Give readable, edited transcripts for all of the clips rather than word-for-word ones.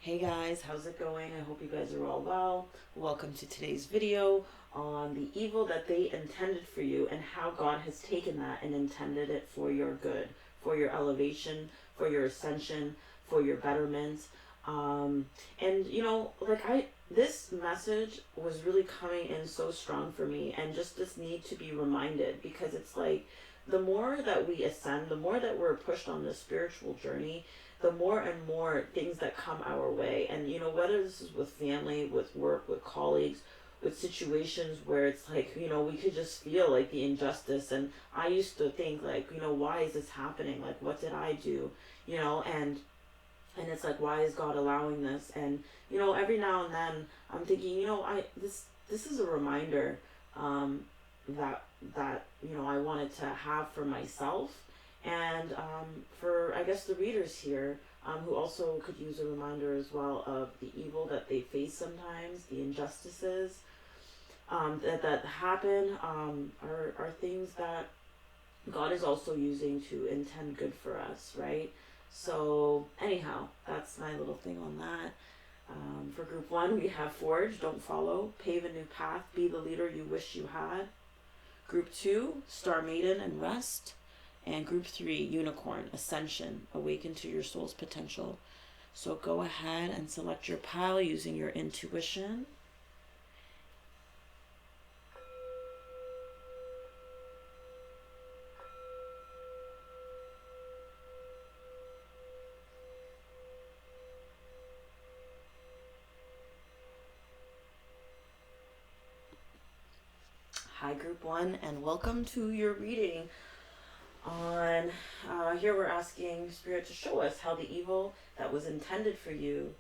Hey guys, how's it going? I hope you guys are all well. Welcome to today's video on the evil that they intended for you and how God has taken that and intended it for your good, for your elevation, for your ascension, for your betterment. And this message was really coming in so strong for me, and just this need to be reminded, because it's like the more that we ascend, the more that we're pushed on this spiritual journey, the more and more things that come our way. And whether this is with family, with work, with colleagues, with situations where it's like, we could just feel like the injustice. And I used to think like, why is this happening? Like, what did I do? And it's like, why is God allowing this? And every now and then I'm thinking, this is a reminder, that I wanted to have for myself, and for, I guess, the readers here, who also could use a reminder as well of the evil that they face sometimes, the injustices that happen, are things that God is also using to intend good for us, right? So anyhow, that's my little thing on that. For group 1, we have Forge, don't follow, pave a new path, be the leader you wish you had. Group 2, Star Maiden and Rest. And group 3, Unicorn, Ascension, awaken to your soul's potential. So go ahead and select your pile using your intuition. Hi group 1, and welcome to your reading on here. We're asking Spirit to show us how the evil that was intended for you,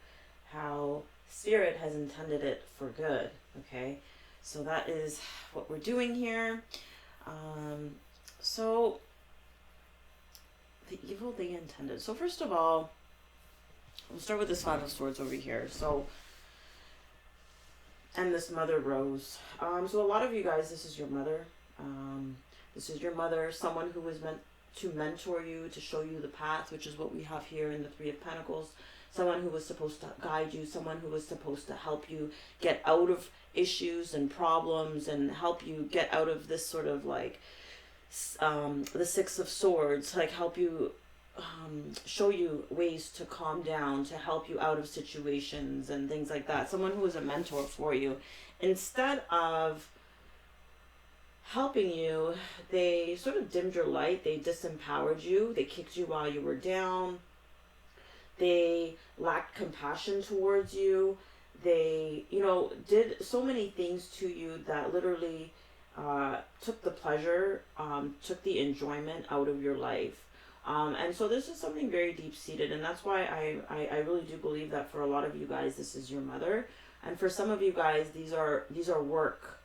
how Spirit has intended it for good. Okay, so that is what we're doing here. So the evil they intended. So first of all, we'll start with this 5 of Swords over here. So, and this Mother Rose. So a lot of you guys, this is your mother. This is your mother, someone who was meant to mentor you, to show you the path, which is what we have here in the 3 of Pentacles. Someone who was supposed to guide you, someone who was supposed to help you get out of issues and problems and help you get out of this sort of like the 6 of Swords, like help you, show you ways to calm down, to help you out of situations and things like that. Someone who was a mentor for you. Instead of helping you, they sort of dimmed your light, they disempowered you, they kicked you while you were down, they lacked compassion towards you, they, did so many things to you that literally took the pleasure, took the enjoyment out of your life. And so this is something very deep-seated, and that's why I really do believe that for a lot of you guys, this is your mother. And for some of you guys, these are work.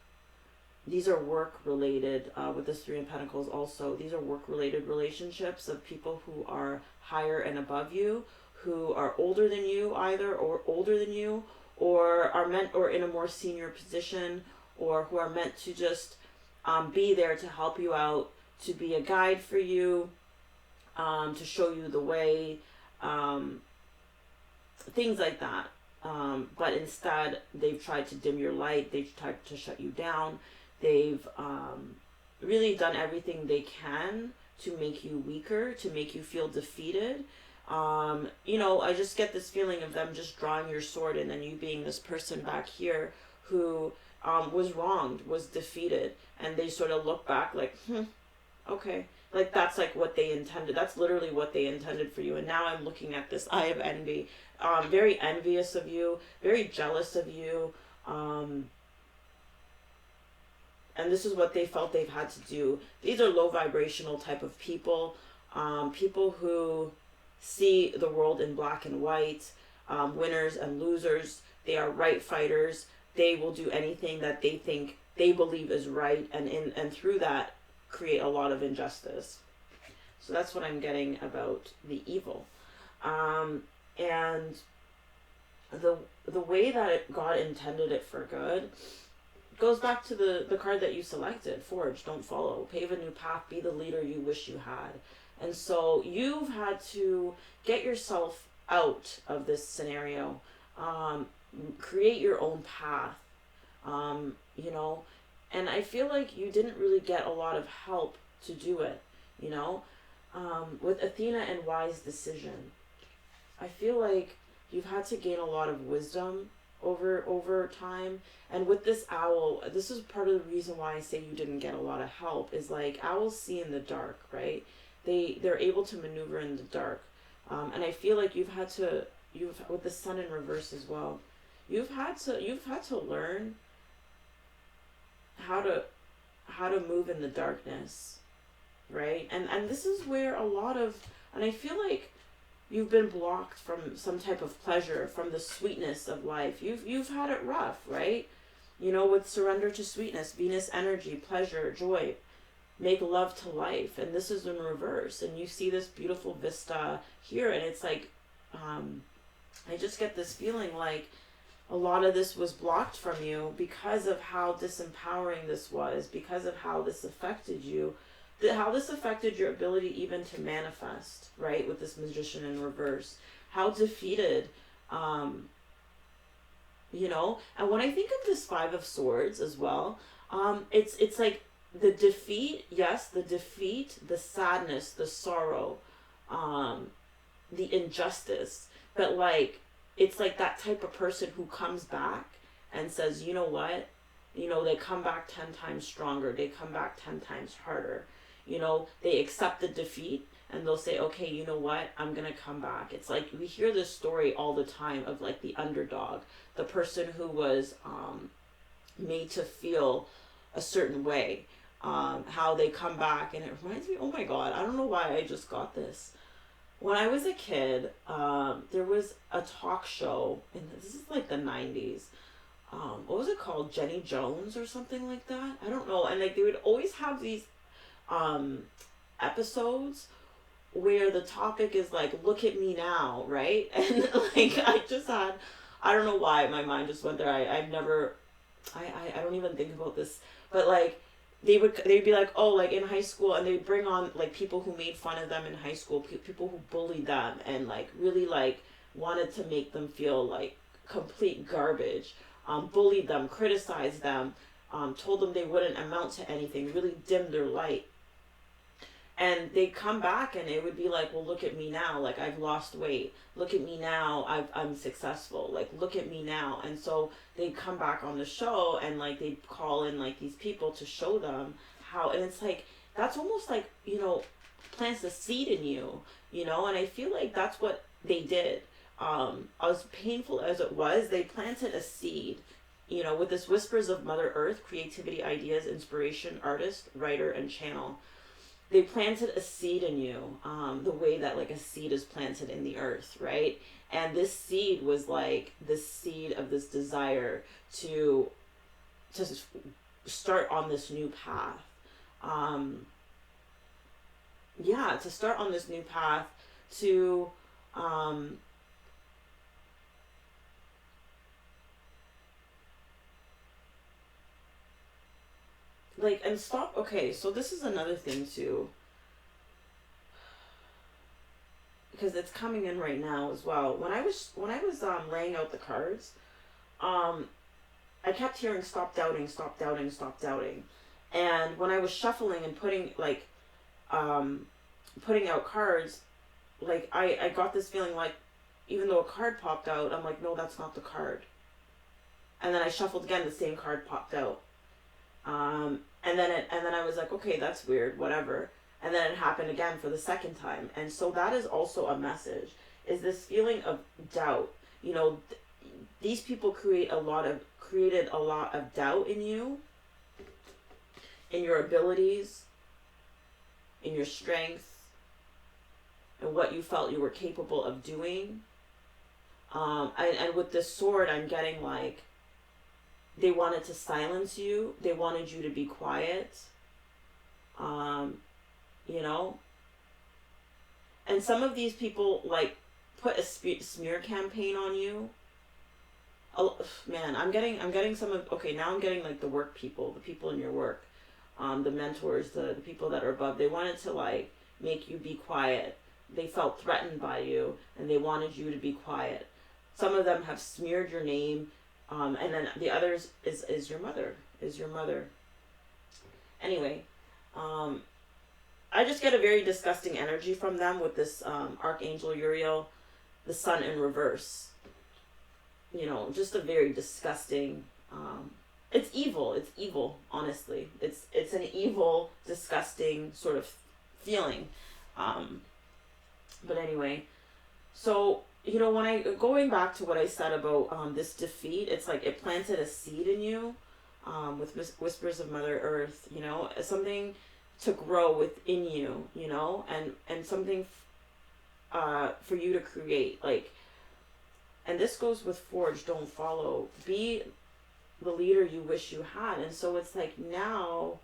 These are work-related, with this 3 of Pentacles also. These are work-related relationships of people who are higher and above you, who are older than you either, or older than you, or are meant, or in a more senior position, or who are meant to just be there to help you out, to be a guide for you, to show you the way, things like that. But instead, they've tried to dim your light, they've tried to shut you down, they've really done everything they can to make you weaker, to make you feel defeated. I just get this feeling of them just drawing your sword and then you being this person back here who was wronged, was defeated, and they sort of look back like, okay. Like, that's like what they intended. That's literally what they intended for you. And now I'm looking at this eye of envy. Very envious of you, very jealous of you. And this is what they felt they've had to do. These are low vibrational type of people. People who see the world in black and white, winners and losers. They are right fighters. They will do anything that they think they believe is right. And through that, create a lot of injustice. So that's what I'm getting about the evil. And the way that God intended it for good goes back to the card that you selected. Forge, don't follow, pave a new path, be the leader you wish you had. And so you've had to get yourself out of this scenario. Create your own path. You know, and I feel like you didn't really get a lot of help to do it, you know. With Athena and wise decision, I feel like you've had to gain a lot of wisdom over time. And with this owl, this is part of the reason why I say you didn't get a lot of help, is like owls see in the dark, right? They're able to maneuver in the dark. And I feel like you've with the sun in reverse as well, you've had to learn how to move in the darkness, right? And this is where a lot of, and I feel like you've been blocked from some type of pleasure, from the sweetness of life. You've had it rough, right? You know, with surrender to sweetness, Venus energy, pleasure, joy, make love to life, and this is in reverse. And you see this beautiful vista here, and it's like, I just get this feeling like a lot of this was blocked from you because of how disempowering this was, because of how this affected you, how this affected your ability even to manifest, right? With this Magician in reverse, how defeated, you know. And when I think of this Five of Swords as well, it's like the defeat, yes, the defeat, the sadness, the sorrow, the injustice, but like, it's like that type of person who comes back and says, you know what, you know, they come back 10 times stronger, they come back 10 times harder, you know, they accept the defeat and they'll say, okay, you know what, I'm gonna come back. It's like we hear this story all the time of like the underdog, the person who was made to feel a certain way, how they come back. And it reminds me, oh my god, I don't know why I just got this. When I was a kid, there was a talk show, and this is like the 90s. What was it called? Jenny Jones or something like that? I don't know. And like they would always have these episodes where the topic is like, look at me now, right? And like I don't know why my mind just went there. I don't even think about this, but like they'd be like, oh, like in high school, and they'd bring on like people who made fun of them in high school, people who bullied them and like really like wanted to make them feel like complete garbage, bullied them, criticized them, told them they wouldn't amount to anything, really dimmed their light. And they'd come back and it would be like, well, look at me now, like I've lost weight, look at me now, I'm successful, like look at me now. And so they'd come back on the show and like they'd call in like these people to show them how, and it's like that's almost like, you know, plants a seed in you, you know. And I feel like that's what they did. As painful as it was, they planted a seed, you know, with this whispers of Mother Earth, creativity, ideas, inspiration, artist, writer, and channel. They planted a seed in you, the way that like a seed is planted in the earth, right? And this seed was like this seed of this desire to start on this new path. To start on this new path to like, and stop. Okay, so this is another thing too, because it's coming in right now as well. When I was laying out the cards, I kept hearing stop doubting, stop doubting, stop doubting. And when I was shuffling and putting out cards, like I got this feeling like even though a card popped out, I'm like, no, that's not the card. And then I shuffled again, the same card popped out. And then I was like, okay, that's weird, whatever. And then it happened again for the second time. And so that is also a message, is this feeling of doubt. You know, these people created a lot of doubt in you, in your abilities, in your strength, and what you felt you were capable of doing. And with this sword, I'm getting like, they wanted to silence you. They wanted you to be quiet. You know? And some of these people, like, put a smear campaign on you. Oh, man, I'm getting some of, okay, now I'm getting, like, the work people, the people in your work, the mentors, the people that are above. They wanted to, like, make you be quiet, they felt threatened by you and they wanted you to be quiet. Some of them have smeared your name, and then the others is your mother. Is your mother. Anyway, I just get a very disgusting energy from them with this Archangel Uriel, the sun in reverse. You know, just a very disgusting. It's evil. It's evil. Honestly, it's an evil, disgusting sort of feeling. But anyway, so you know, when I going back to what I said about this defeat, it's like it planted a seed in you, with whispers of Mother Earth. You know, something to grow within you. You know, and something for you to create. Like, and this goes with forge, don't follow. Be the leader you wish you had. And so it's like now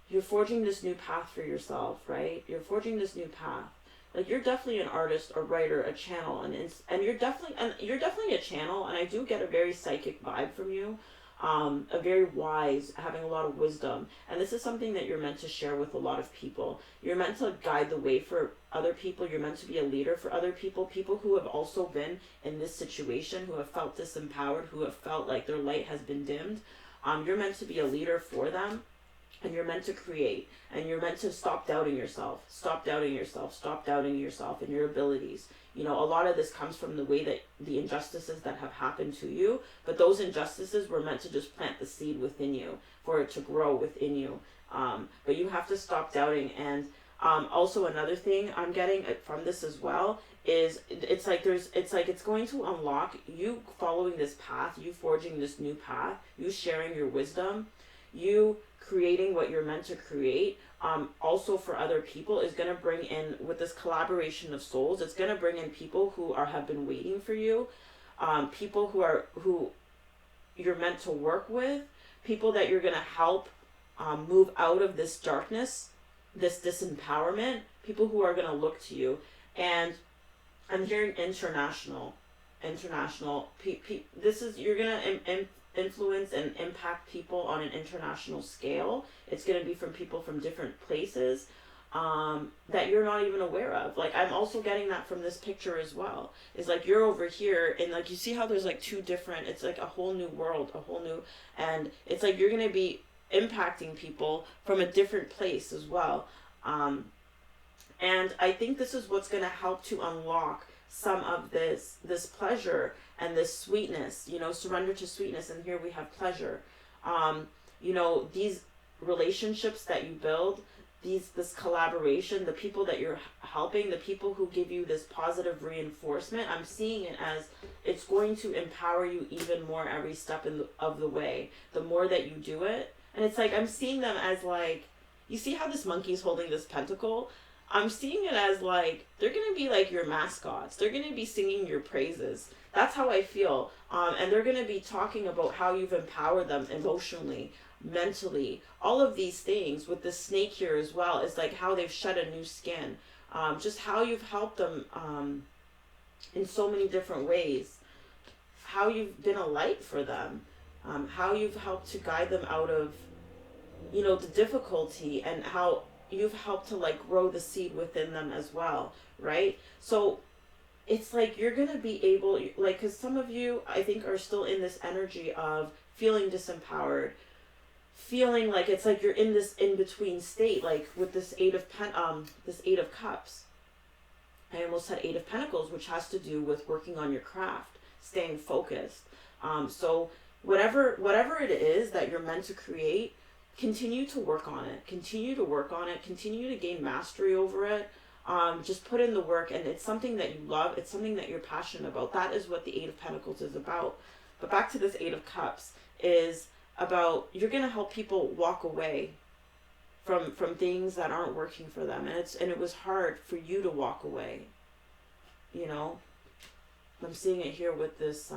you're forging this new path for yourself, right? You're forging this new path. Like, you're definitely an artist, a writer, a channel, and you're definitely a channel, and I do get a very psychic vibe from you. A very wise, having a lot of wisdom. And this is something that you're meant to share with a lot of people. You're meant to guide the way for other people. You're meant to be a leader for other people. People who have also been in this situation, who have felt disempowered, who have felt like their light has been dimmed. You're meant to be a leader for them. And you're meant to create. And you're meant to stop doubting yourself. Stop doubting yourself. Stop doubting yourself and your abilities. You know, a lot of this comes from the way that the injustices that have happened to you, but those injustices were meant to just plant the seed within you, for it to grow within you. But you have to stop doubting. And also another thing I'm getting from this as well is it's going to unlock you following this path, you forging this new path, you sharing your wisdom, you creating what you're meant to create. Also for other people is going to bring in, with this collaboration of souls, it's going to bring in people who have been waiting for you, people who you're meant to work with, people that you're going to help move out of this darkness, this disempowerment, people who are going to look to you. And I'm hearing international, this is, you're going to influence and impact people on an international scale. It's going to be from people from different places that you're not even aware of. Like, I'm also getting that from this picture as well. It's like you're over here and like you see how there's like two different, it's like a whole new world, and it's like you're going to be impacting people from a different place as well. And I think this is what's going to help to unlock some of this pleasure and this sweetness, you know, surrender to sweetness. And here we have pleasure. You know, these relationships that you build, this collaboration, the people that you're helping, the people who give you this positive reinforcement, I'm seeing it as it's going to empower you even more every step of the way. The more that you do it. And it's like, I'm seeing them as like, you see how this monkey's holding this pentacle? I'm seeing it as like, they're going to be like your mascots. They're going to be singing your praises. That's how I feel. And they're going to be talking about how you've empowered them emotionally, mentally, all of these things. With the snake here as well, is like how they've shed a new skin. Just how you've helped them in so many different ways. How you've been a light for them. How you've helped to guide them out of, you know, the difficulty, and how you've helped to like grow the seed within them as well, right? So it's like you're going to be able, like, because some of you, I think, are still in this energy of feeling disempowered, feeling like it's like you're in this in-between state, like with this Eight of Cups. I almost said Eight of Pentacles, which has to do with working on your craft, staying focused. So whatever it is that you're meant to create, continue to work on it. Continue to gain mastery over it. Just put in the work, and it's something that you love. It's something that you're passionate about. That is what the Eight of Pentacles is about. But back to this Eight of Cups is about, you're going to help people walk away from things that aren't working for them. And it was hard for you to walk away. You know, I'm seeing it here with this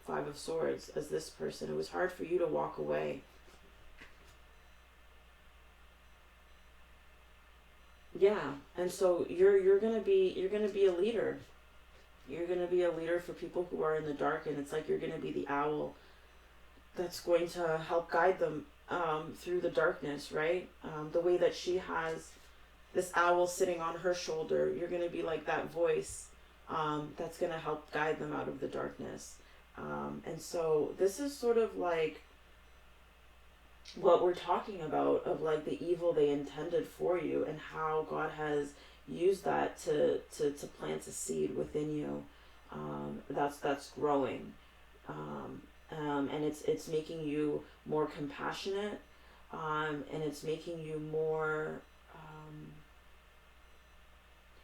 Five of Swords as this person. It was hard for you to walk away. Yeah, and so you're gonna be a leader. You're gonna be a leader for people who are in the dark, and it's like you're gonna be the owl that's going to help guide them through the darkness, right? The way that she has this owl sitting on her shoulder. You're going to be like that voice that's going to help guide them out of the darkness. And so this is sort of like what we're talking about, of like the evil they intended for you, and how God has used that to plant a seed within you that's growing. And it's making you more compassionate, and it's making you more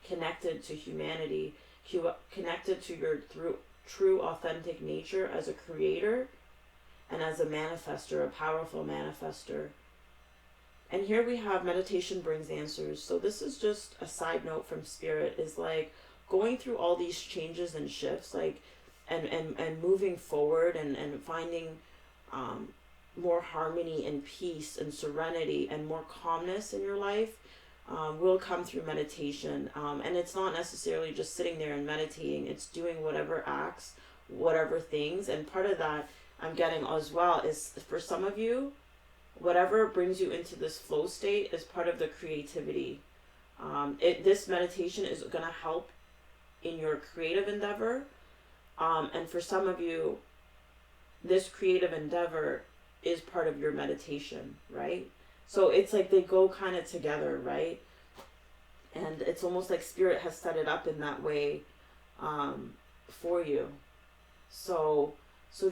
connected to humanity, connected to your true authentic nature as a creator and as a manifester, a powerful manifester. And here we have meditation brings answers. So this is just a side note from Spirit, is like going through all these changes and shifts, like and moving forward and finding more harmony and peace and serenity and more calmness in your life will come through meditation. And it's not necessarily just sitting there and meditating. It's doing whatever acts, whatever things. And part of that I'm getting as well is, for some of you, whatever brings you into this flow state is part of the creativity. This meditation is going to help in your creative endeavor. And for some of you, this creative endeavor is part of your meditation, right? So it's like they go kind of together, right? And it's almost like Spirit has set it up in that way for you. So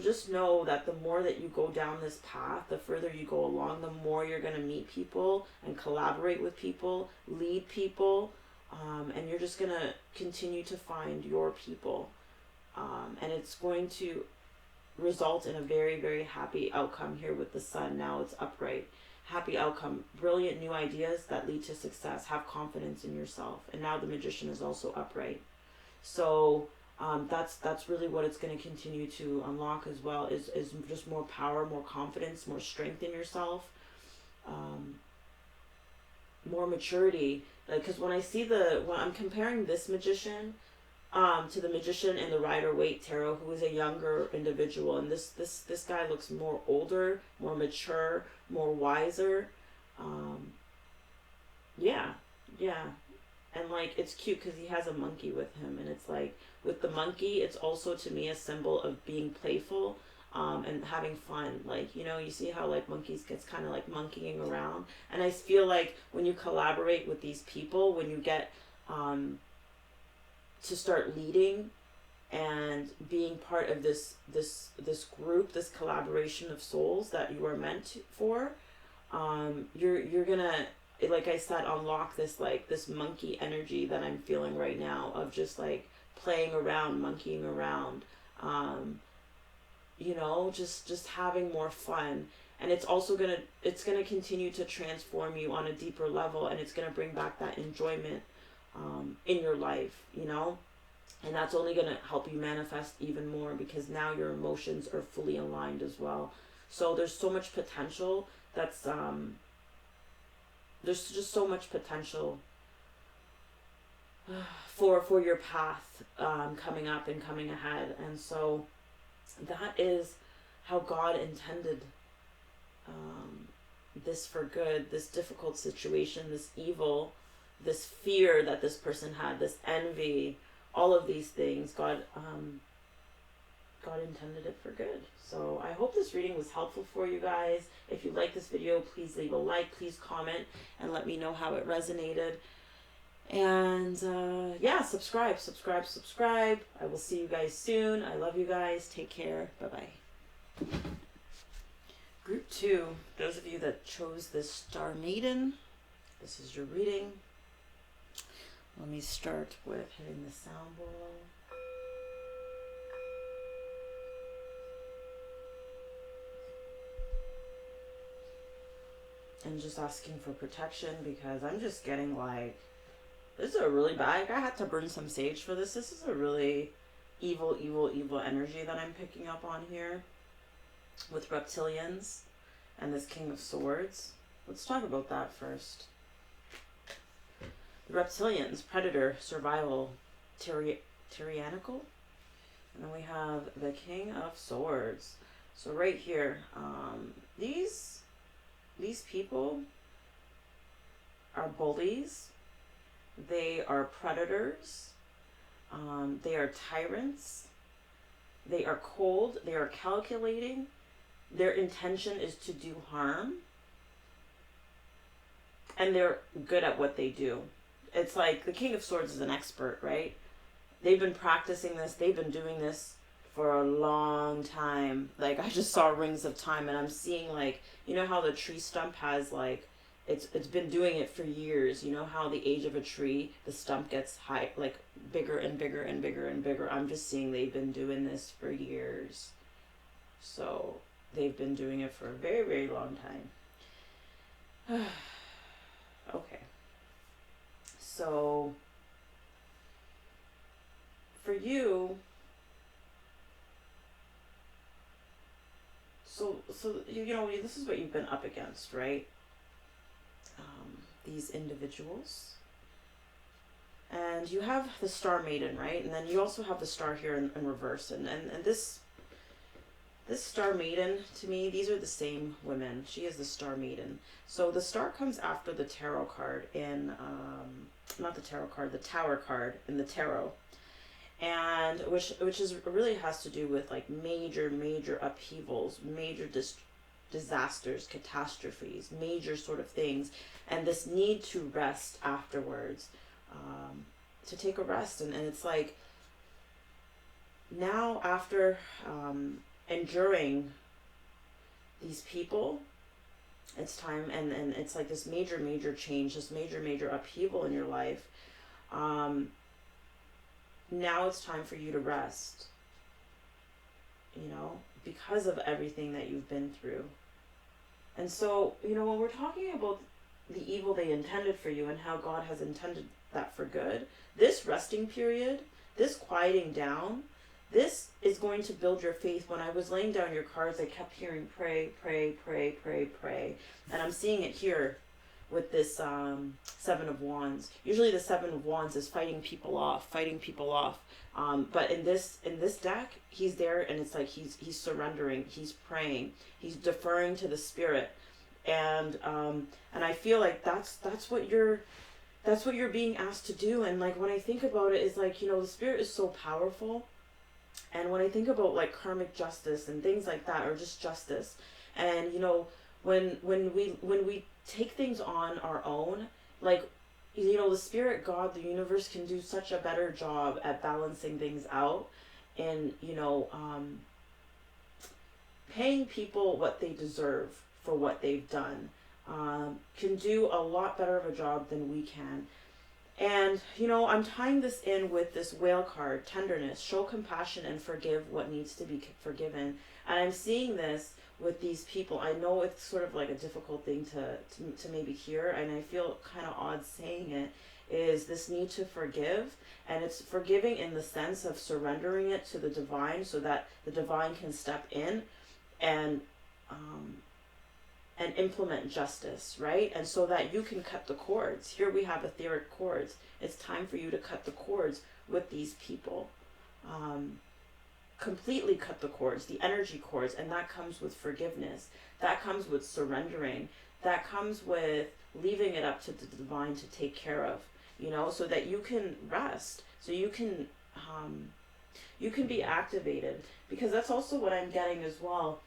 just know that the more that you go down this path, the further you go along, the more you're going to meet people and collaborate with people, lead people, and you're just going to continue to find your people. And it's going to result in a very, very happy outcome here with the sun. Now it's upright. Happy outcome. Brilliant new ideas that lead to success. Have confidence in yourself. And now the Magician is also upright. So that's really what it's going to continue to unlock as well, is just more power, more confidence, more strength in yourself, more maturity. Like, because when I'm comparing this Magician to the Magician in the Rider-Waite Tarot, who is a younger individual, and this guy looks more older, more mature, more wiser. Yeah. And like, it's cute because he has a monkey with him, and it's like, with the monkey, it's also to me a symbol of being playful and having fun. Like, you see how like monkeys gets kind of like monkeying around, and I feel like when you collaborate with these people, when you get to start leading and being part of this group, this collaboration of souls that you are meant for, you're gonna, like I said, unlock this monkey energy that I'm feeling right now, of just like playing around, monkeying around, just having more fun. And it's also gonna continue to transform you on a deeper level, and it's gonna bring back that enjoyment in your life, and that's only going to help you manifest even more, because now your emotions are fully aligned as well. So there's so much potential there's just so much potential for your path coming up and coming ahead. And so that is how God intended this for good, this difficult situation, this evil, this fear that this person had, this envy, all of these things. God intended it for good. So I hope this reading was helpful for you guys. If you like this video, please leave a like, please comment, and let me know how it resonated. And subscribe. I will see you guys soon. I love you guys. Take care. Bye-bye. Group 2, those of you that chose this Star Maiden, this is your reading. Let me start with hitting the sound bowl. And just asking for protection, because I'm just getting like, this is a really bad, I had to burn some sage for this. This is a really evil energy that I'm picking up on here with reptilians and this King of Swords. Let's talk about that first. The reptilians, predator, survival, tyrannical. And then we have the King of Swords. So right here, these people are bullies. They are predators. They are tyrants. They are cold. They are calculating. Their intention is to do harm. And they're good at what they do. It's like the King of Swords is an expert, right? They've been practicing this. They've been doing this for a long time. Like, I just saw Rings of Time, and I'm seeing, like, you know how the tree stump has, like, it's been doing it for years. You know how the age of a tree, the stump gets high, like, bigger and bigger and bigger and bigger. I'm just seeing they've been doing this for years. So they've been doing it for a very, very long time. Okay. So for you, so you know, this is what you've been up against, right? These individuals. And you have the Star Maiden, right? And then you also have the Star here in reverse. And this Star Maiden, to me, these are the same women. She is the Star Maiden. So the Star comes after the Tarot card in, not the Tarot card, the Tower card in the Tarot. And which is really has to do with like major upheavals, major disasters, catastrophes, major sort of things, and this need to rest afterwards, to take a rest. And it's like, now after enduring these people, it's time, and it's like this major change, this major upheaval in your life. Now it's time for you to rest, you know, because of everything that you've been through. And so, you know, when we're talking about the evil they intended for you and how God has intended that for good, this resting period, this quieting down, this is going to build your faith. When I was laying down your cards, I kept hearing pray. And I'm seeing it here with this Seven of Wands. Usually the Seven of Wands is fighting people off. But in this deck, he's there, and it's like he's surrendering, he's praying, he's deferring to the Spirit. And I feel like that's what you're being asked to do. And like, when I think about it, is like, you know, the Spirit is so powerful. And when I think about like karmic justice and things like that, or just justice, and you know, when we take things on our own, like, you know, the Spirit, God, the universe can do such a better job at balancing things out, and you know, paying people what they deserve for what they've done, can do a lot better of a job than we can. And, you know, I'm tying this in with this Whale card, tenderness, show compassion and forgive what needs to be forgiven. And I'm seeing this with these people. I know it's sort of like a difficult thing to maybe hear, and I feel kind of odd saying it, is this need to forgive. And it's forgiving in the sense of surrendering it to the divine so that the divine can step in and implement justice, right? And so that you can cut the cords. Here we have etheric cords. It's time for you to cut the cords with these people. Completely cut the cords, the energy cords, and that comes with forgiveness. That comes with surrendering. That comes with leaving it up to the divine to take care of, you know, so that you can rest, so you can be activated. Because that's also what I'm getting as well,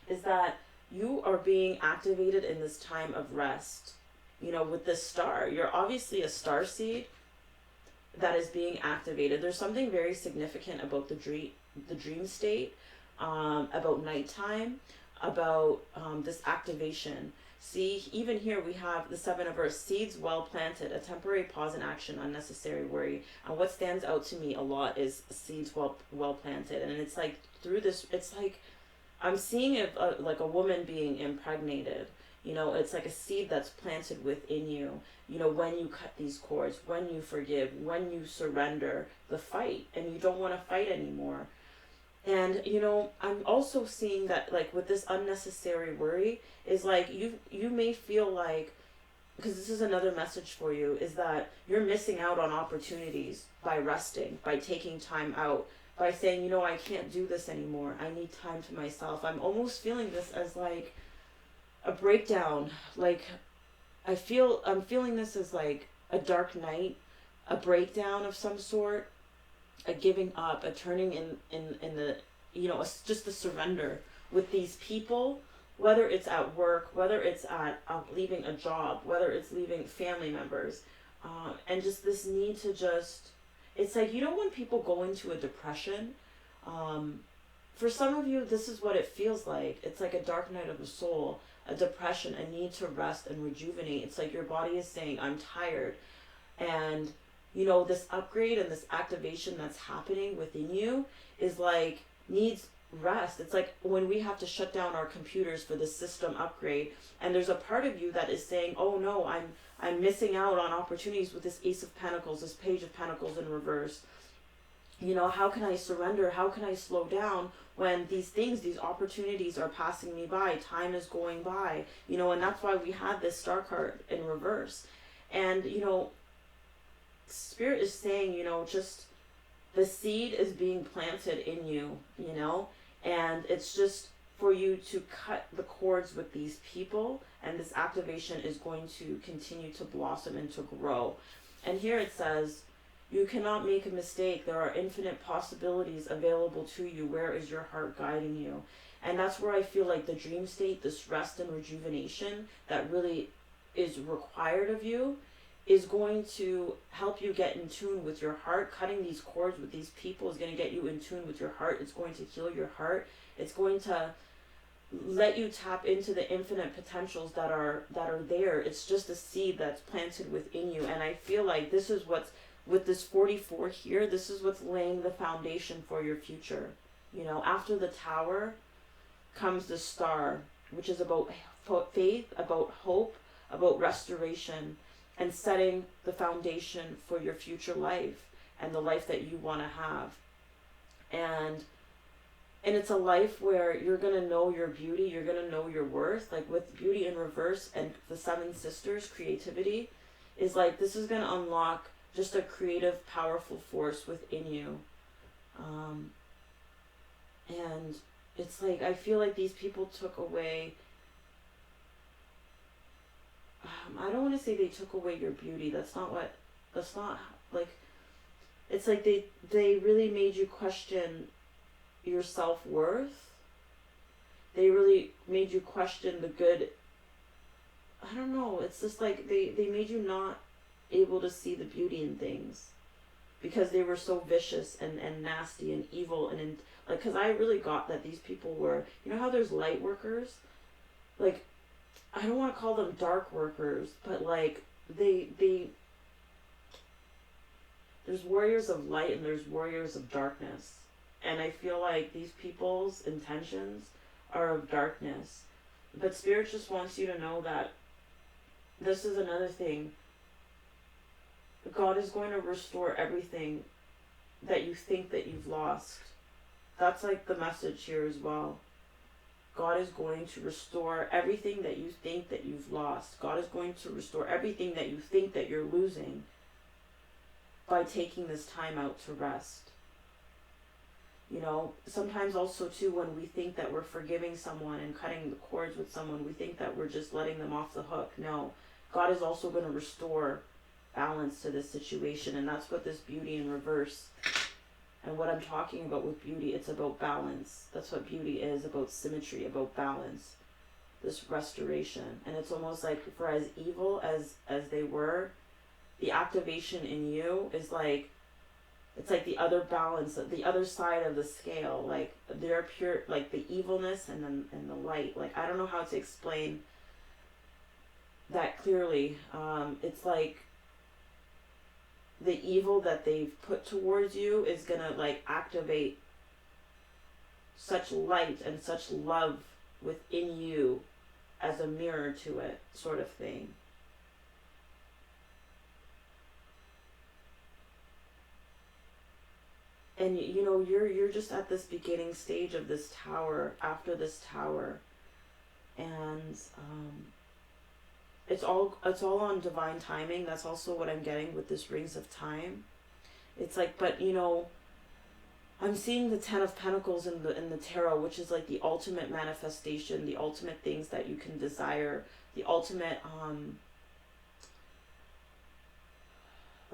is that you are being activated in this time of rest. You know, with this star, you're obviously a star seed that is being activated. There's something very significant about the dream state, about nighttime, about this activation. See, even here we have the Seven of Earths, seeds well planted, a temporary pause in action, unnecessary worry. And what stands out to me a lot is seeds well planted. And it's like through this, it's like I'm seeing it like a woman being impregnated. You know, it's like a seed that's planted within you. You know, when you cut these cords, when you forgive, when you surrender the fight, and you don't want to fight anymore. And, you know, I'm also seeing that, like, with this unnecessary worry, is like you may feel like, because this is another message for you, is that you're missing out on opportunities by resting, by taking time out, by saying, you know, I can't do this anymore. I need time to myself. I'm almost feeling this as like a breakdown. Like, I'm feeling this as like a dark night, a breakdown of some sort, a giving up, a turning in the, just a surrender with these people, whether it's at work, whether it's at leaving a job, whether it's leaving family members, and just this need to just, it's like, when people go into a depression, for some of you, this is what it feels like. It's like a dark night of the soul, a depression, a need to rest and rejuvenate. It's like your body is saying, I'm tired. And, this upgrade and this activation that's happening within you is like, needs rest. It's like when we have to shut down our computers for the system upgrade, and there's a part of you that is saying, oh no, I'm missing out on opportunities with this Ace of Pentacles, this Page of Pentacles in reverse. How can I surrender? How can I slow down when these opportunities are passing me by? Time is going by, and that's why we had this Star card in reverse. And, Spirit is saying, just the seed is being planted in you, and it's just for you to cut the cords with these people, and this activation is going to continue to blossom and to grow. And here it says, you cannot make a mistake. There are infinite possibilities available to you. Where is your heart guiding you? And that's where I feel like the dream state, this rest and rejuvenation that really is required of you, is going to help you get in tune with your heart. Cutting these cords with these people is going to get you in tune with your heart. It's going to heal your heart. It's going to let you tap into the infinite potentials that are there. It's just a seed that's planted within you. And I feel like this is what's, with this 44 here, this is what's laying the foundation for your future. After the Tower comes the Star, which is about faith, about hope, about restoration, and setting the foundation for your future life and the life that you want to have. And it's a life where you're going to know your beauty, you're going to know your worth. Like with Beauty in Reverse and the Seven Sisters, creativity is like, this is going to unlock just a creative, powerful force within you. And it's like, I feel like these people took away, I don't want to say they took away your beauty. That's not like, it's like they really made you question your self-worth. They really made you question the good. I don't know. It's just like they made you not able to see the beauty in things because they were so vicious and nasty and evil and like, because I really got that these people were, how there's light workers, like, I don't want to call them dark workers, but like there's warriors of light and there's warriors of darkness. And I feel like these people's intentions are of darkness. But Spirit just wants you to know that this is another thing. God is going to restore everything that you think that you've lost. That's like the message here as well. God is going to restore everything that you think that you've lost. God is going to restore everything that you think that you're losing by taking this time out to rest. Sometimes also too, when we think that we're forgiving someone and cutting the cords with someone, we think that we're just letting them off the hook. No, God is also going to restore balance to this situation, and that's what this Beauty in Reverse, and what I'm talking about with beauty, it's about balance. That's what beauty is, about symmetry, about balance, this restoration. And it's almost like, for as evil as they were, the activation in you is like, it's like the other balance, the other side of the scale. Like, they're pure, like the evilness and the light. Like, I don't know how to explain that clearly. It's like the evil that they've put towards you is gonna like activate such light and such love within you as a mirror to it, sort of thing. And you're just at this beginning stage of this tower, after this tower, and it's all on divine timing. That's also what I'm getting with this Rings of Time. It's like, but I'm seeing the Ten of Pentacles in the tarot, which is like the ultimate manifestation, the ultimate things that you can desire, the ultimate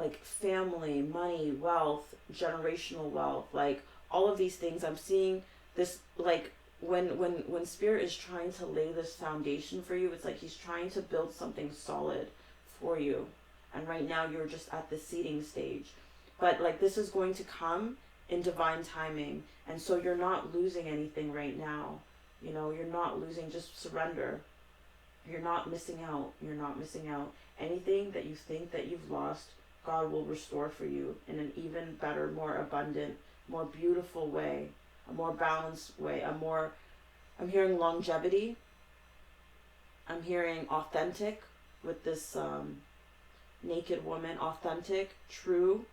like family, money, wealth, generational wealth, like all of these things. I'm seeing this, like when Spirit is trying to lay this foundation for you, it's like he's trying to build something solid for you. And right now you're just at the seeding stage. But like this is going to come in divine timing. And so you're not losing anything right now. You know, you're not losing, just surrender. You're not missing out. You're not missing out. Anything that you think that you've lost, God will restore for you in an even better, more abundant, more beautiful way, a more balanced way, I'm hearing longevity. I'm hearing authentic with this naked woman, authentic, true.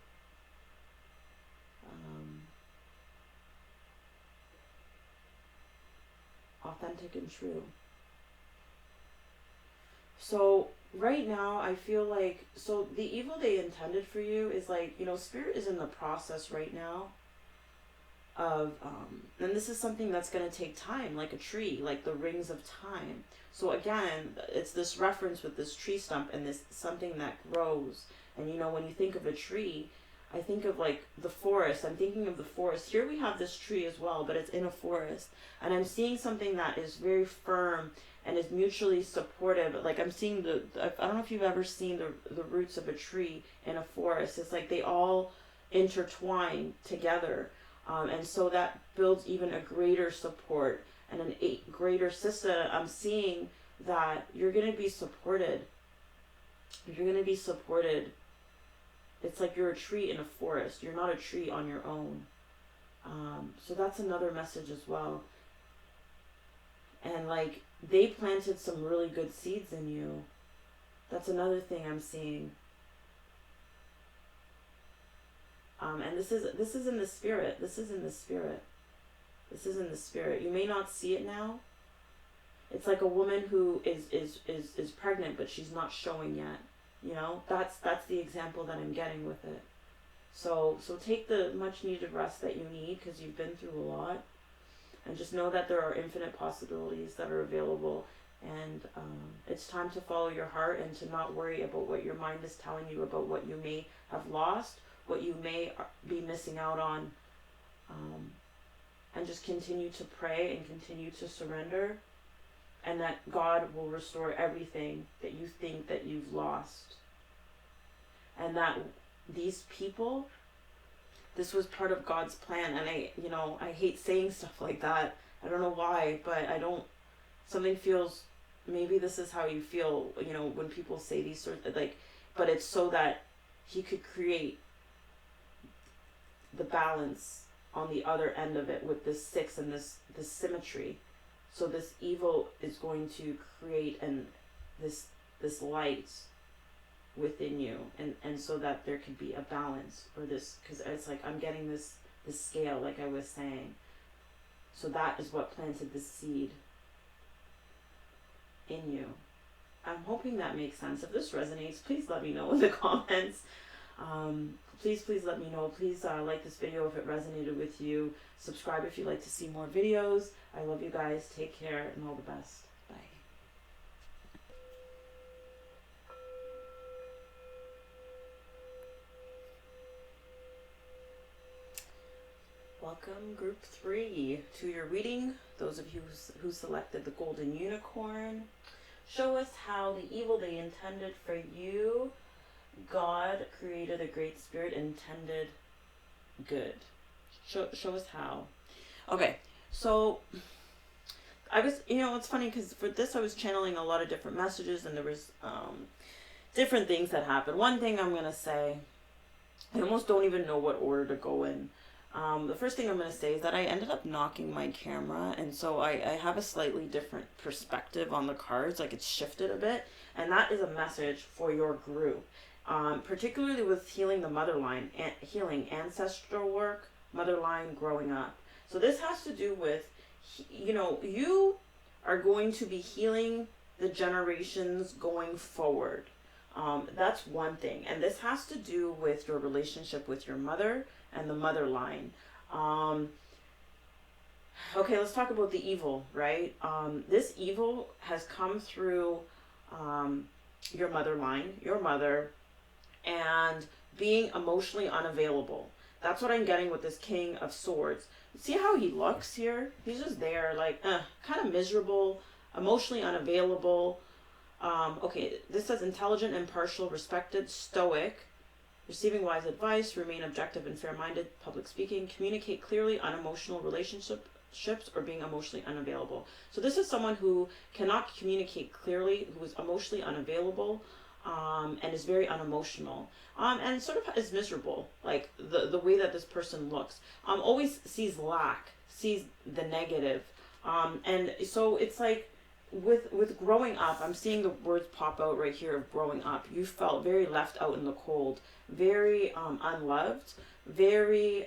Authentic and true. So right now I feel like, so the evil they intended for you is like, you know, Spirit is in the process right now of and this is something that's going to take time, like a tree, like the rings of time. So again, it's this reference with this tree stump and this something that grows. And you know, when you think of a tree, I think of like the forest. I'm thinking of the forest. Here we have this tree as well, but it's in a forest. And I'm seeing something that is very firm and is mutually supportive. Like I'm seeing I don't know if you've ever seen the roots of a tree in a forest. It's like they all intertwine together. And so that builds even a greater support and a greater system. I'm seeing that you're going to be supported. You're going to be supported. It's like you're a tree in a forest. You're not a tree on your own. So that's another message as well. And like they planted some really good seeds in you. That's another thing I'm seeing. And this is in the spirit. This is in the spirit. This is in the spirit. You may not see it now. It's like a woman who is pregnant, but she's not showing yet. You know, that's the example that I'm getting with it. So take the much needed rest that you need, because you've been through a lot, and just know that there are infinite possibilities that are available. And it's time to follow your heart and to not worry about what your mind is telling you about what you may have lost, what you may be missing out on, and just continue to pray and continue to surrender, and that God will restore everything that you think that you've lost. And that these people, this was part of God's plan. And I hate saying stuff like that. I don't know why, but something feels, maybe this is how you feel, you know, when people say these sorts of, like, but it's so that he could create the balance on the other end of it with this 6 and this symmetry. So this evil is going to create this light within you, and so that there could be a balance, or this, because it's like I'm getting this scale, like I was saying. So that is what planted the seed in you. I'm hoping that makes sense. If this resonates, please let me know in the comments. Please let me know. Please like this video if it resonated with you. Subscribe if you'd like to see more videos. I love you guys. Take care and all the best. Bye. Welcome, group 3, to your reading. Those of you who selected the golden unicorn. Show us how the evil they intended for you, God created a great spirit, intended good. Show us how. Okay, so I was, it's funny because for this I was channeling a lot of different messages, and there was different things that happened. One thing I'm going to say, I almost don't even know what order to go in. The first thing I'm going to say is that I ended up knocking my camera, and so I have a slightly different perspective on the cards, like it's shifted a bit, and that is a message for your group. Particularly with healing the mother line, and healing ancestral work, mother line, growing up. So this has to do with, you are going to be healing the generations going forward. That's one thing. And this has to do with your relationship with your mother and the mother line. Okay, let's talk about the evil, right? This evil has come through your mother line, your mother, and being emotionally unavailable. That's what I'm getting with this King of Swords. See how he looks here? He's just there, like, kind of miserable, emotionally unavailable. Okay, this says intelligent, impartial, respected, stoic, receiving wise advice, remain objective and fair-minded, public speaking, communicate clearly, unemotional relationships, or being emotionally unavailable. So this is someone who cannot communicate clearly, who is emotionally unavailable, and is very unemotional, and sort of is miserable, like the way that this person looks. Always sees lack, sees the negative, and so it's like with growing up, I'm seeing the words pop out right here of growing up. You felt very left out in the cold, very unloved, very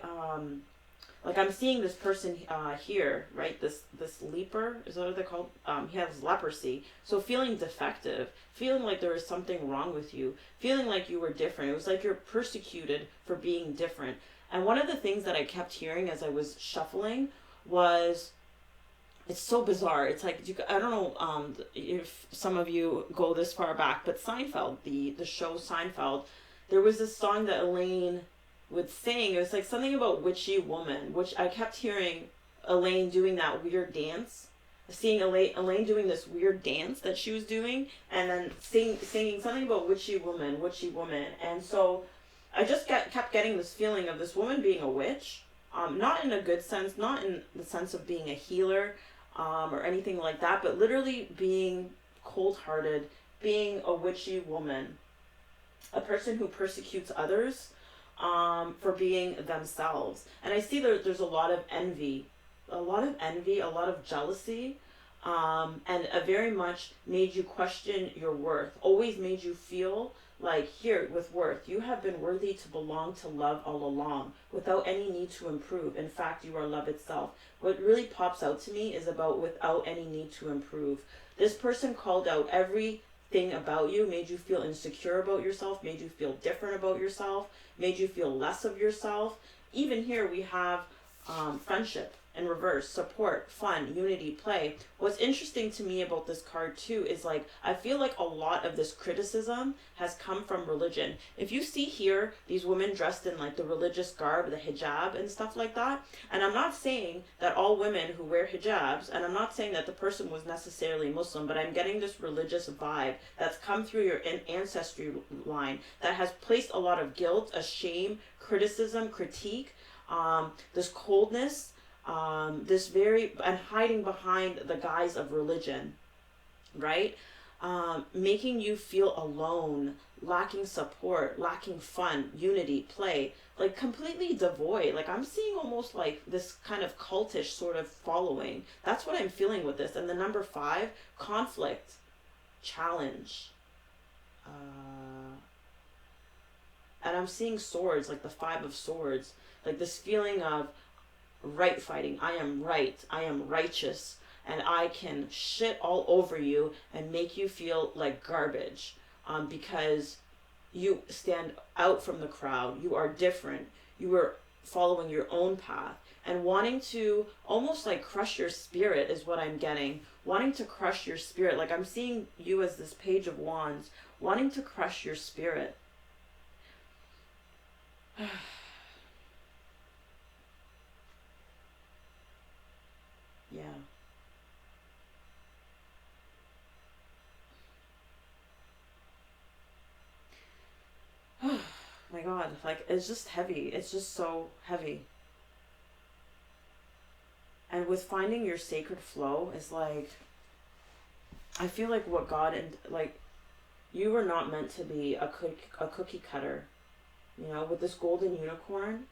like I'm seeing this person here, right? This leper, is that what they're called? He has leprosy. So feeling defective, feeling like there was something wrong with you, feeling like you were different. It was like you're persecuted for being different. And one of the things that I kept hearing as I was shuffling was, it's so bizarre. It's like, I don't know if some of you go this far back, but Seinfeld, the show Seinfeld, there was this song that Elaine would sing. It was like something about witchy woman, which I kept hearing Elaine doing that weird dance. Seeing Elaine doing this weird dance that she was doing, and then singing something about witchy woman. And so I just kept getting this feeling of this woman being a witch, not in a good sense, not in the sense of being a healer, or anything like that, but literally being cold-hearted, being a witchy woman, a person who persecutes others for being themselves. And I see there's a lot of envy, a lot of jealousy, and a very much made you question your worth, always made you feel like, here, with worth, you have been worthy to belong to love all along, without any need to improve. In fact, you are love itself. What really pops out to me is about without any need to improve. This person called out everything about you, made you feel insecure about yourself, made you feel different about yourself, made you feel less of yourself. Even here we have friendship in reverse, support, fun, unity, play. What's interesting to me about this card too is, like, I feel like a lot of this criticism has come from religion. If you see here these women dressed in like the religious garb, the hijab and stuff like that, and I'm not saying that all women who wear hijabs, and I'm not saying that the person was necessarily Muslim, but I'm getting this religious vibe that's come through your ancestry line that has placed a lot of guilt, a shame, criticism, critique, this coldness, this very, and hiding behind the guise of religion, right? Making you feel alone, lacking support, lacking fun, unity, play, like completely devoid. Like I'm seeing almost like this kind of cultish sort of following. That's what I'm feeling with this. And the number 5, conflict, challenge, and I'm seeing swords, like the 5 of swords, like this feeling of right fighting. I am right, I am righteous, and I can shit all over you and make you feel like garbage, because you stand out from the crowd, you are different, you are following your own path, and wanting to almost like crush your spirit is what I'm getting. Wanting to crush your spirit. Like I'm seeing you as this Page of Wands, wanting to crush your spirit. Yeah. My God, like it's just heavy. It's just so heavy. And with finding your sacred flow is like, I feel like what God, and like, you were not meant to be a cookie cutter. You know, with this golden unicorn,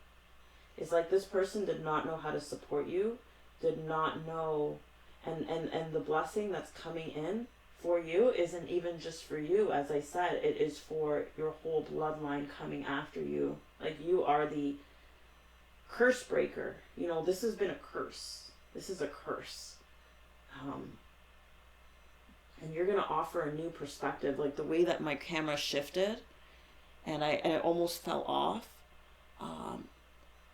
it's like this person did not know how to support you, did not know, and the blessing that's coming in for you isn't even just for you. As I said, it is for your whole bloodline coming after you. Like you are the curse breaker. You know, this has been a curse. This is a curse. And you're going to offer a new perspective. Like the way that my camera shifted and I almost fell off.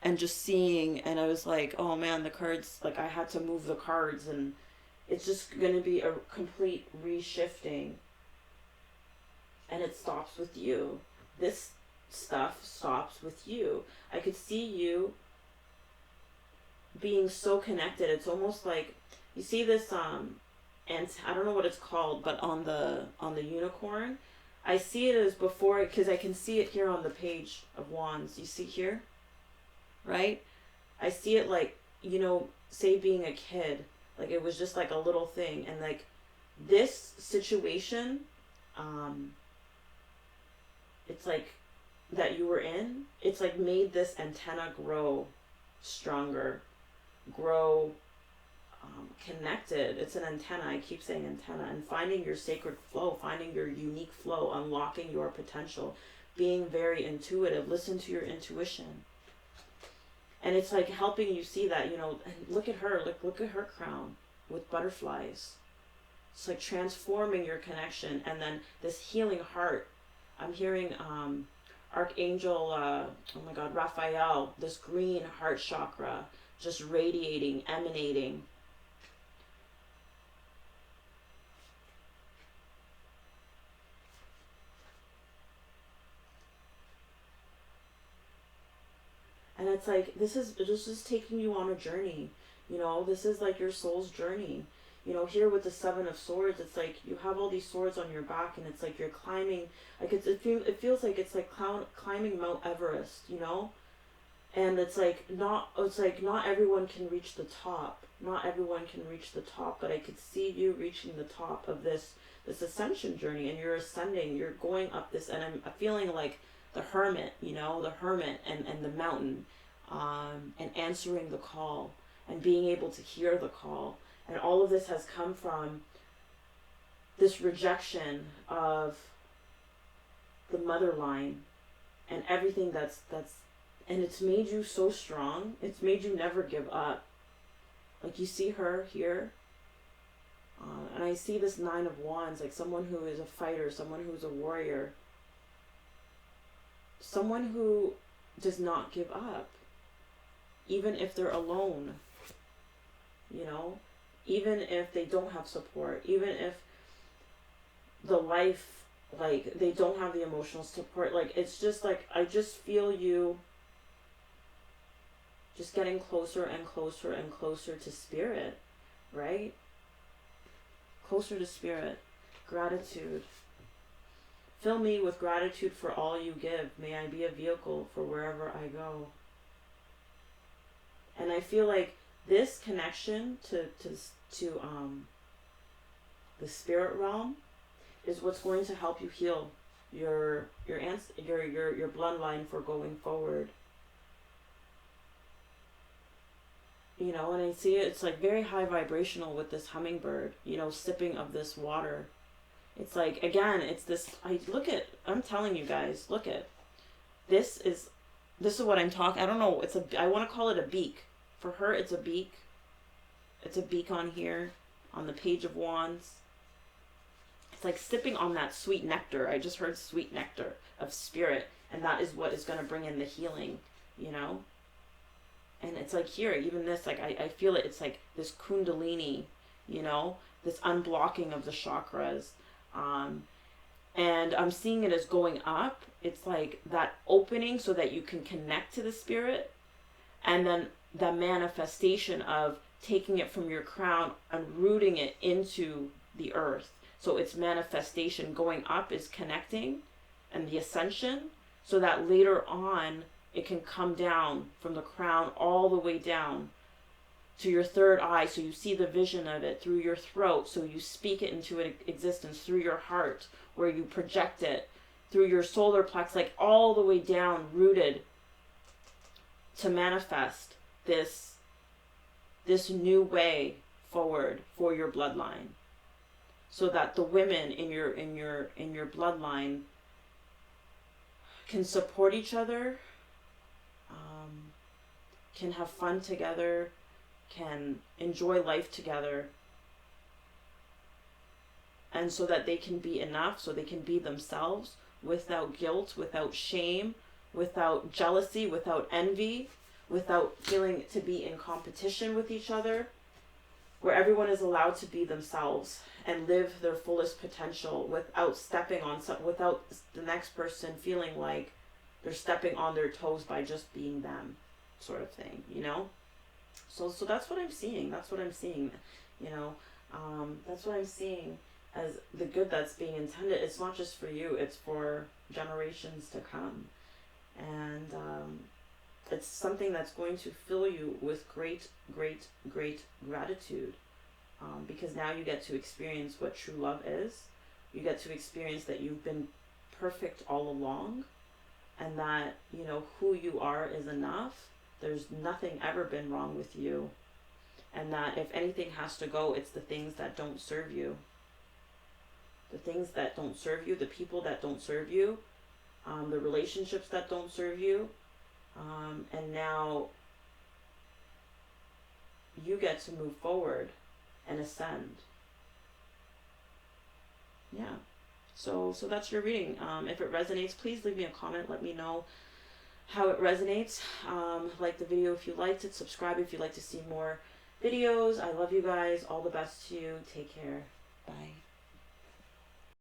And just seeing, and I was like, oh man, the cards, like I had to move the cards, and it's just going to be a complete reshifting. And it stops with you. This stuff stops with you. I could see you being so connected. It's almost like you see this and I don't know what it's called, but on the unicorn, I see it as before, because I can see it here on the page of wands. You see here, right? I see it like, say being a kid, like it was just like a little thing, and like this situation, it's like that you were in, it's like made this antenna grow stronger, grow connected. It's an antenna. I keep saying antenna. And finding your sacred flow, finding your unique flow, unlocking your potential, being very intuitive. Listen to your intuition. And it's like helping you see that, and look at her. Look at her crown with butterflies. It's like transforming your connection. And then this healing heart. I'm hearing Archangel, Raphael, this green heart chakra, just radiating, emanating. And it's like, this is taking you on a journey. This is like your soul's journey. Here with the Seven of Swords, it's like you have all these swords on your back, and it's like you're climbing, like it feels like it's like climbing Mount Everest, and it's like not everyone can reach the top. Not everyone can reach the top, but I could see you reaching the top of this ascension journey, and you're ascending, you're going up this, and I'm feeling like the hermit, and the mountain, and answering the call and being able to hear the call. And all of this has come from this rejection of the mother line and everything that's and it's made you so strong. It's made you never give up. Like you see her here, and I see this Nine of Wands, like someone who is a fighter, someone who's a warrior, someone who does not give up, even if they're alone, even if they don't have support, even if the life, like they don't have the emotional support. Like it's just like, I just feel you just getting closer and closer and closer to spirit, right? Closer to spirit. Gratitude. Fill me with gratitude for all you give. May I be a vehicle for wherever I go. And I feel like this connection to the spirit realm is what's going to help you heal your bloodline for going forward. And I see it's like very high vibrational with this hummingbird, sipping of this water. It's like, again, it's this, I'm telling you guys, look at, this is what I'm talking, I don't know, I want to call it a beak. For her, it's a beak. It's a beak on here, on the Page of Wands. It's like sipping on that sweet nectar. I just heard sweet nectar of spirit, and that is what is going to bring in the healing, And it's like here, even this, like I feel it, it's like this kundalini, this unblocking of the chakras. And I'm seeing it as going up. It's like that opening so that you can connect to the spirit, and then the manifestation of taking it from your crown and rooting it into the earth. So its manifestation going up is connecting, and the ascension, so that later on it can come down from the crown all the way down to your third eye, so you see the vision of it, through your throat, so you speak it into existence, through your heart, where you project it, through your solar plex, like all the way down, rooted, to manifest this new way forward for your bloodline, so that the women in your bloodline can support each other, can have fun together, can enjoy life together, and so that they can be enough, so they can be themselves without guilt, without shame, without jealousy, without envy, without feeling to be in competition with each other, where everyone is allowed to be themselves and live their fullest potential without stepping on without the next person feeling like they're stepping on their toes by just being them, sort of thing, you know? So that's what I'm seeing. That's what I'm seeing, you know? That's what I'm seeing as the good that's being intended. It's not just for you, it's for generations to come. And it's something that's going to fill you with great, great, great gratitude. Because now you get to experience what true love is. You get to experience that you've been perfect all along, and that, you know, who you are is enough. There's nothing ever been wrong with you. And that if anything has to go, it's the things that don't serve you. The things that don't serve you, the people that don't serve you, the relationships that don't serve you. And now you get to move forward and ascend. Yeah. So that's your reading. If it resonates, please leave me a comment. Let me know how it resonates. Like the video if you liked it. Subscribe if you'd like to see more videos. I love you guys. All the best to you. Take care. Bye.